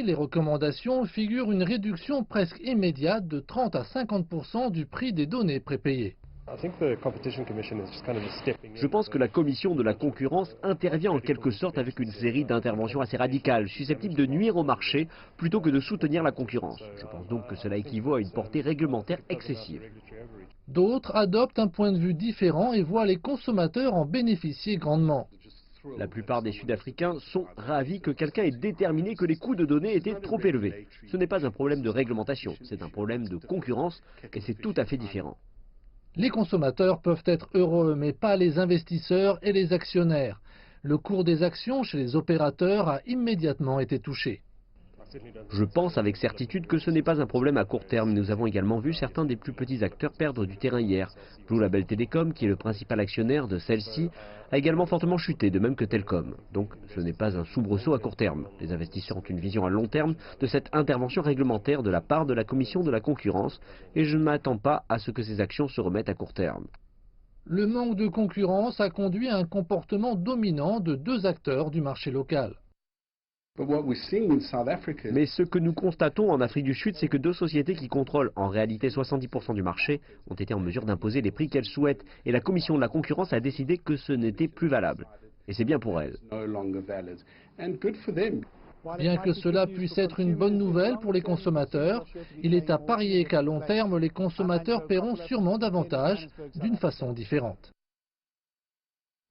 Parmi les recommandations figure une réduction presque immédiate de 30 à 50% du prix des données prépayées. Je pense que la commission de la concurrence intervient en quelque sorte avec une série d'interventions assez radicales, susceptibles de nuire au marché plutôt que de soutenir la concurrence. Je pense donc que cela équivaut à une portée réglementaire excessive. D'autres adoptent un point de vue différent et voient les consommateurs en bénéficier grandement. La plupart des Sud-Africains sont ravis que quelqu'un ait déterminé que les coûts de données étaient trop élevés. Ce n'est pas un problème de réglementation, c'est un problème de concurrence et c'est tout à fait différent. Les consommateurs peuvent être heureux, mais pas les investisseurs et les actionnaires. Le cours des actions chez les opérateurs a immédiatement été touché. Je pense avec certitude que ce n'est pas un problème à court terme. Nous avons également vu certains des plus petits acteurs perdre du terrain hier. Blue Label Telecom, qui est le principal actionnaire de celle-ci, a également fortement chuté, de même que Telcom. Donc ce n'est pas un soubresaut à court terme. Les investisseurs ont une vision à long terme de cette intervention réglementaire de la part de la Commission de la concurrence et je ne m'attends pas à ce que ces actions se remettent à court terme. Le manque de concurrence a conduit à un comportement dominant de deux acteurs du marché local. Mais ce que nous constatons en Afrique du Sud, c'est que deux sociétés qui contrôlent en réalité 70% du marché ont été en mesure d'imposer les prix qu'elles souhaitent. Et la Commission de la concurrence a décidé que ce n'était plus valable. Et c'est bien pour elles. Bien que cela puisse être une bonne nouvelle pour les consommateurs, il est à parier qu'à long terme, les consommateurs paieront sûrement davantage d'une façon différente.